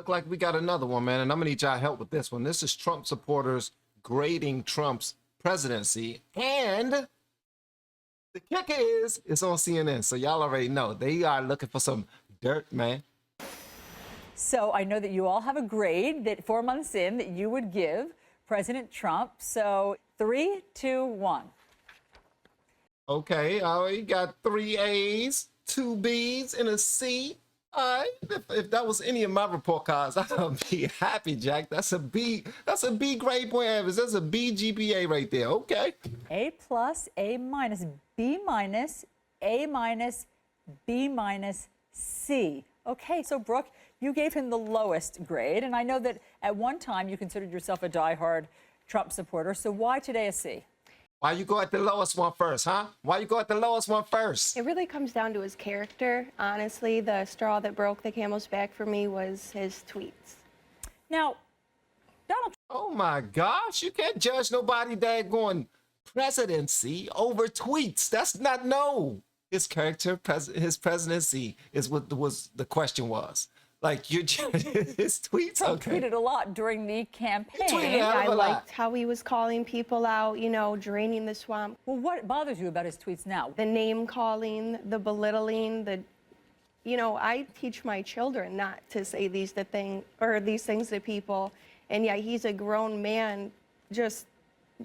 Look like we got another one, man, and I'm gonna need y'all help with this one. This is Trump supporters grading Trump's presidency, and the kicker is it's on CNN, so y'all already know they are looking for some dirt, man. So I know that you all have a grade that 4 months in that you would give President Trump. So 3, 2, 1. Okay, I already got 3 A's, 2 B's, and a C. All right, if that was any of my report cards, I'd be happy, Jack. That's a B. That's a B grade point average. That's a B GPA right there. Okay. A+, A-, B-, A-, B-, C. Okay, so Brooke, you gave him the lowest grade, and I know that at one time you considered yourself a diehard Trump supporter. So why today a C? Why you go at the lowest one first, huh? Why you go at the lowest one first? It really comes down to his character. Honestly, the straw that broke the camel's back for me was his tweets. Now, Donald Trump. Oh my gosh, you can't judge nobody that going presidency over tweets. That's not no. His character, his presidency is what the question was. Like, you're his tweets. Trump Okay. tweeted a lot during the campaign. I liked how he was calling people out, you know, draining the swamp. Well, what bothers you about his tweets now? The name calling, the belittling, you know, I teach my children not to say these things to people, and yet he's a grown man just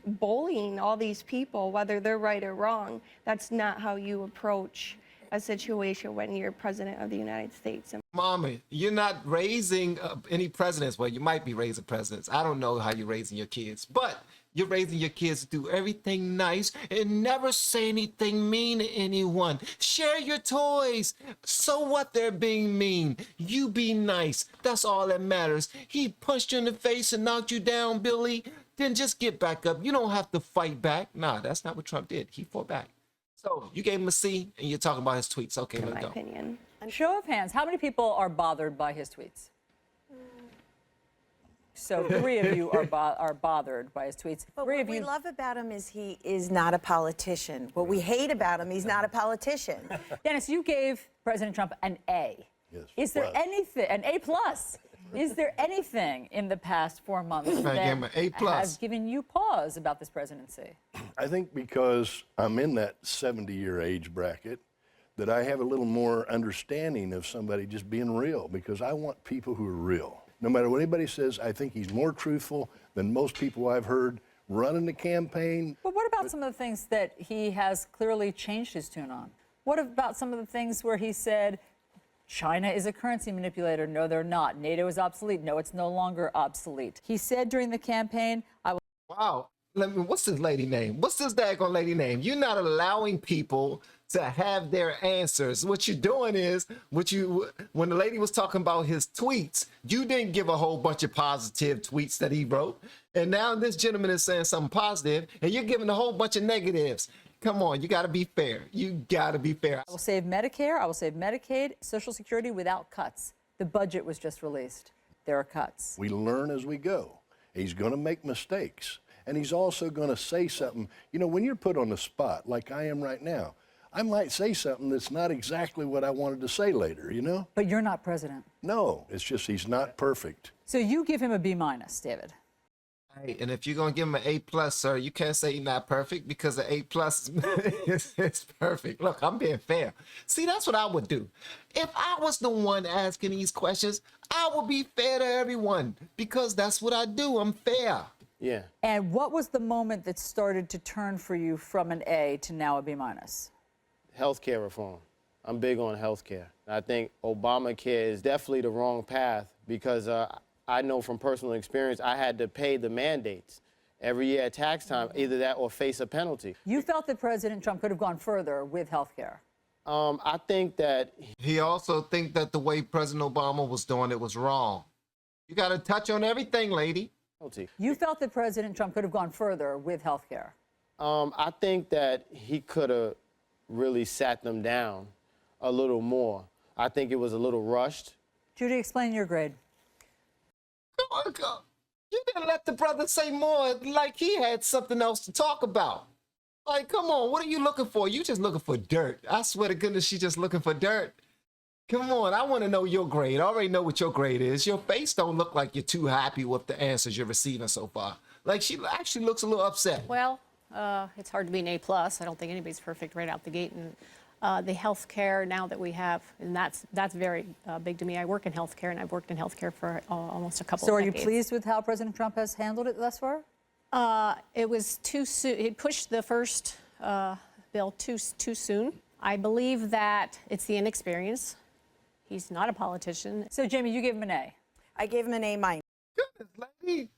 bullying all these people, whether they're right or wrong. That's not how you approach a situation when you're president of the United States. Mommy, you're not raising any presidents. Well, you might be raising presidents. I don't know how you're raising your kids, but you're raising your kids to do everything nice and never say anything mean to anyone. Share your toys. So what they're being mean? You be nice. That's all that matters. He punched you in the face and knocked you down, Billy. Then just get back up. You don't have to fight back. Nah, that's not what Trump did. He fought back. So you gave him a C, and you're talking about his tweets. Okay, let's go. In my opinion. Show of hands, how many people are bothered by his tweets? So 3 of you are bothered by his tweets. But Three what of we you. love about him is he is not a politician. What we hate about him, he's not a politician. Dennis, you gave President Trump an A. Yes. Is there anything, an A+? Is there anything in the past 4 months that has given you pause about this presidency? I think because I'm in that 70-year age bracket, that I have a little more understanding of somebody just being real, because I want people who are real. No matter what anybody says, I think he's more truthful than most people I've heard running the campaign. But what about some of the things that he has clearly changed his tune on? What about some of the things where he said, China is a currency manipulator? No, they're not. NATO is obsolete. No, it's no longer obsolete. He said during the campaign, I will. Wow. What's this lady name? What's this daggone lady name? You're not allowing people to have their answers. What you're doing is, when the lady was talking about his tweets, you didn't give a whole bunch of positive tweets that he wrote. And now this gentleman is saying something positive, and you're giving a whole bunch of negatives. Come on, you got to be fair. You got to be fair. I will save Medicare. I will save Medicaid, Social Security without cuts. The budget was just released. There are cuts. We learn as we go. He's going to make mistakes. And he's also going to say something. You know, when you're put on the spot, like I am right now, I might say something that's not exactly what I wanted to say later, you know? But you're not president. No, it's just he's not perfect. So you give him a B-, David. Hey, and if you're going to give him an A+, sir, you can't say he's not perfect, because the A+ is perfect. Look, I'm being fair. See, that's what I would do. If I was the one asking these questions, I would be fair to everyone, because that's what I do. I'm fair. Yeah. And what was the moment that started to turn for you from an A to now a B-? Healthcare reform. I'm big on healthcare. I think Obamacare is definitely the wrong path, because I know from personal experience I had to pay the mandates every year at tax time, either that or face a penalty. You felt that President Trump could have gone further with healthcare. I think that he also think that the way President Obama was doing it was wrong. You got to touch on everything, lady. You felt that President Trump could have gone further with healthcare. I think that he could have really sat them down a little more. I think it was a little rushed. Judy, explain your grade. Come on. You didn't let the brother say more, like he had something else to talk about. Like, come on, what are you looking for? You just looking for dirt. I swear to goodness, she's just looking for dirt. Come on, I want to know your grade. I already know what your grade is. Your face don't look like you're too happy with the answers you're receiving so far. Like, she actually looks a little upset. Well, it's hard to be an A+. I don't think anybody's perfect right out the gate. And the health care now that we have, and that's very big to me. I work in health care, and I've worked in health care for almost a couple So of are you decades. pleased with how President Trump has handled it thus far? It was too soon. He pushed the first bill too soon. I believe that it's the inexperience. He's not a politician. So, Jamie, you gave him an A. I gave him an A-. Goodness, lady.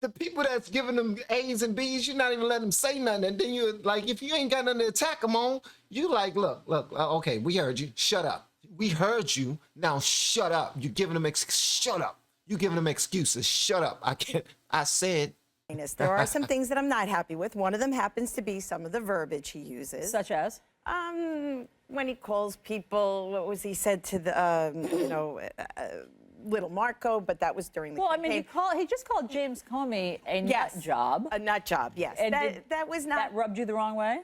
The people that's giving them A's and B's, you're not even letting them say nothing. And then you like, if you ain't got nothing to attack them on, you like, look, okay, we heard you. Shut up. We heard you. Now shut up. You're giving them, shut up. You're giving them excuses. Shut up. I said. There are some things that I'm not happy with. One of them happens to be some of the verbiage he uses. Such as? When he calls people, what was he said to the, little Marco, but that was during the Well, I campaign. mean, he just called James Comey a Yes. nut job. A nut job, yes. And That was not, That rubbed you the wrong way?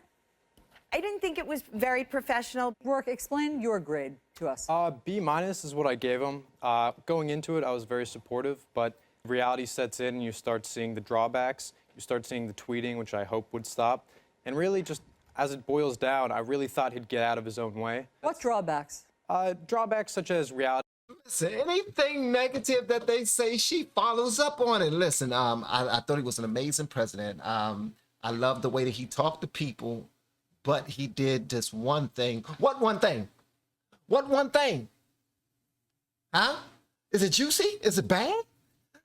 I didn't think it was very professional. Brooke, explain your grade to us. B- is what I gave him. Going into it, I was very supportive, but reality sets in and you start seeing the drawbacks. You start seeing the tweeting, which I hope would stop. And really, just as it boils down, I really thought he'd get out of his own way. What drawbacks? Drawbacks such as reality. Listen, anything negative that they say, she follows up on it. Listen, I thought he was an amazing president. I love the way that he talked to people, but he did this one thing. What one thing? What one thing? Huh? Is it juicy? Is it bad?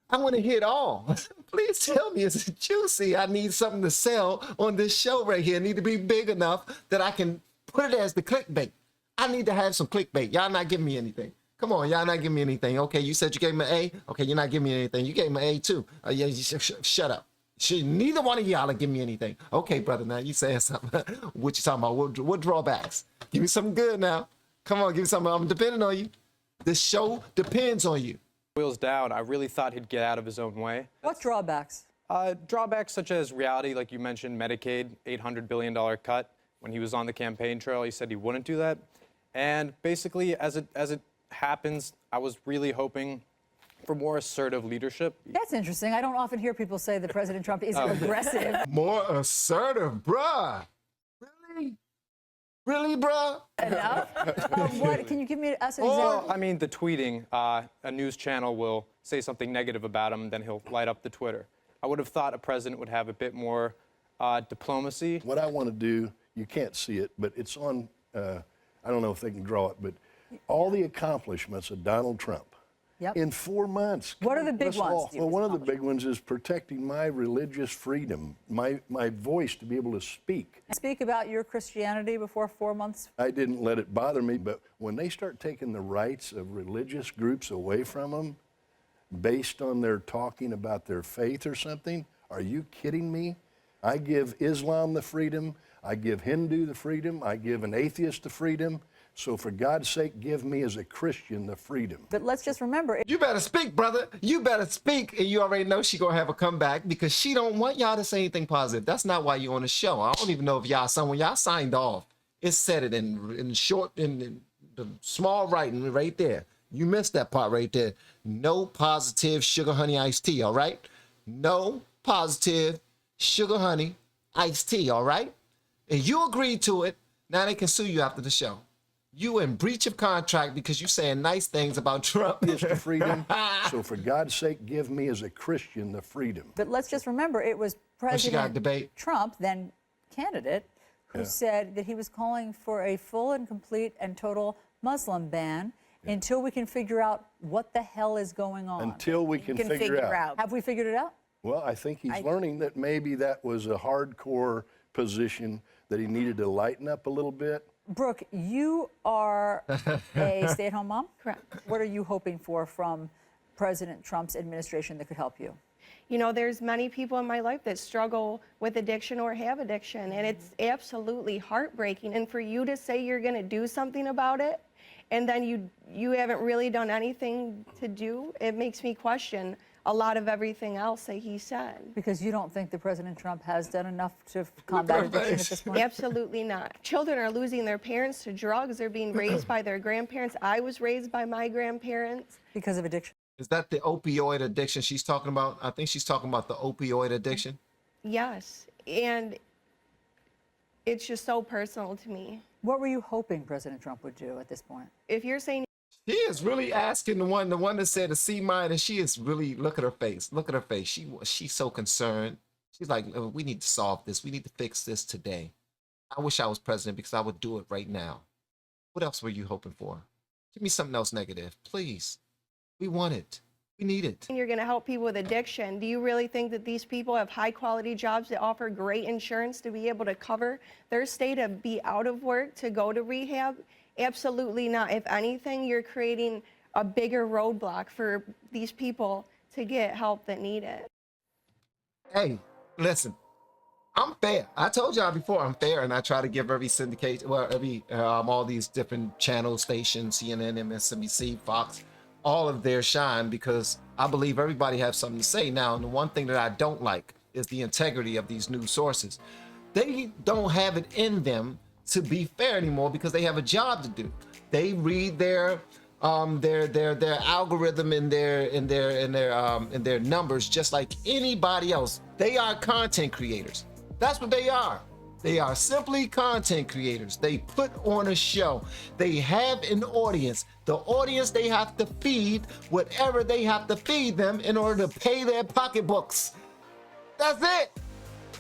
I want to hear it all. Please tell me, is it juicy? I need something to sell on this show right here. I need to be big enough that I can put it as the clickbait. I need to have some clickbait. Y'all not giving me anything. Come on, y'all not giving me anything. Okay, you said you gave him an A. Okay, you're not giving me anything. You gave him an A too. Yeah, shut up. Neither one of y'all are giving me anything. Okay, brother, now you saying something. What you talking about? What drawbacks? Give me something good now. Come on, give me something. I'm depending on you. This show depends on you. Boils down, I really thought he'd get out of his own way. What drawbacks? Drawbacks such as reality, like you mentioned, Medicaid, $800 billion cut. When he was on the campaign trail, he said he wouldn't do that. And basically, as it happens, I was really hoping for more assertive leadership. That's interesting. I don't often hear people say that President Trump is aggressive. More assertive, bruh. Really? Really, bruh? Enough? What? Can you give me us an Well, example? I mean, the tweeting, a news channel will say something negative about him, then he'll light up the Twitter. I would have thought a president would have a bit more diplomacy. What I want to do, you can't see it, but it's on, I don't know if they can draw it, but all the accomplishments of Donald Trump Yep. in 4 months. What are the big Let's ones, all- do you Well, one of the accomplish? big ones is protecting my religious freedom, my voice to be able to speak. Speak about your Christianity before 4 months. I didn't let it bother me, but when they start taking the rights of religious groups away from them based on their talking about their faith or something, are you kidding me? I give Islam the freedom, I give Hindu the freedom, I give an atheist the freedom. So for God's sake, give me as a Christian the freedom. But let's just remember, You better speak, brother. You better speak. And you already know she gonna have a comeback because she don't want y'all to say anything positive. That's not why you on the show. I don't even know if when y'all signed off, it said it in short, in the small writing right there. You missed that part right there. No positive sugar honey iced tea, all right? No positive sugar honey iced tea, all right? And you agreed to it. Now they can sue you after the show. You in breach of contract because you saying nice things about Trump. Is the freedom. So for God's sake, give me as a Christian the freedom. but let's just remember, it was she got a President debate? Trump, then candidate, who said that he was calling for a full and complete and total Muslim ban until we can figure out what the hell is going on. Until we can, Can figure out. Have we figured it out? Well, I think he's learning that maybe that was a hardcore position that he needed to lighten up a little bit. Brooke, you are a stay-at-home mom? Correct. What are you hoping for from President Trump's administration that could help you? You know, there's many people in my life that struggle with addiction or have addiction, and it's absolutely heartbreaking. And for you to say you're going to do something about it, and then you haven't really done anything to do, it makes me question a lot of everything else that he said. Because you don't think that President Trump has done enough to combat addiction at this point? Absolutely not. Children are losing their parents to drugs. They're being raised by their grandparents. I was raised by my grandparents. Because of addiction? Is that the opioid addiction she's talking about? I think she's talking about the opioid addiction. Yes, and it's just so personal to me. What were you hoping President Trump would do at this point? If you're saying She is really asking the one that said a C minus. She is really, look at her face. Look at her face. She's so concerned. She's like, "Oh, we need to solve this. We need to fix this today. I wish I was president because I would do it right now." What else were you hoping for? Give me something else negative, please. We want it. We need it. you're going to help people with addiction, do you really think that these people have high quality jobs that offer great insurance to be able to cover their stay to be out of work, to go to rehab? Absolutely not. If anything, you're creating a bigger roadblock for these people to get help that need it. Hey, listen, I'm fair. I told y'all before I'm fair, and I try to give every syndicate, well, every all these different channel stations, CNN, MSNBC, Fox, all of their shine, because I believe everybody has something to say. Now, and the one thing that I don't like is the integrity of these news sources. They don't have it in them to be fair anymore because they have a job to do. They read their algorithm and their numbers just like anybody else. They are content creators. That's what they are. They are simply content creators. They put on a show. They have an audience. The audience they have to feed whatever they have to feed them in order to pay their pocketbooks. That's it.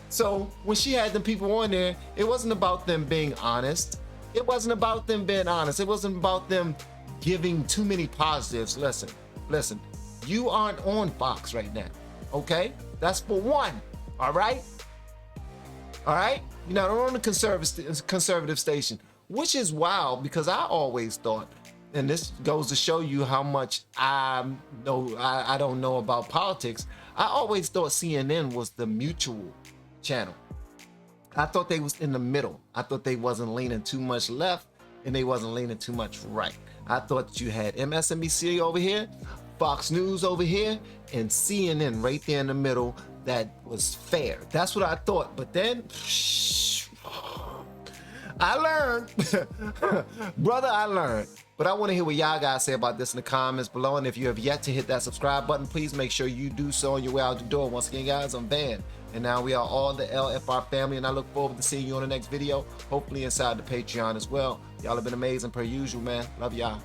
So when she had them people on there, it wasn't about them being honest. It wasn't about them being honest. It wasn't about them giving too many positives. Listen, you aren't on Fox right now, okay? That's for one, all right? All right? You're not on the conservative station, which is wild because I always thought, and this goes to show you how much I don't know about politics. I always thought CNN was the mutual channel. I thought they was in the middle. I thought they wasn't leaning too much left and they wasn't leaning too much right. I thought that you had MSNBC over here, Fox News over here, and CNN right there in the middle that was fair. That's what I thought. But then I learned, brother, I learned. But I want to hear what y'all guys say about this in the comments below. And if you have yet to hit that subscribe button, please make sure you do so on your way out the door. Once again, guys, I'm Van. And now we are all the LFR family. And I look forward to seeing you on the next video. Hopefully inside the Patreon as well. Y'all have been amazing per usual, man. Love y'all.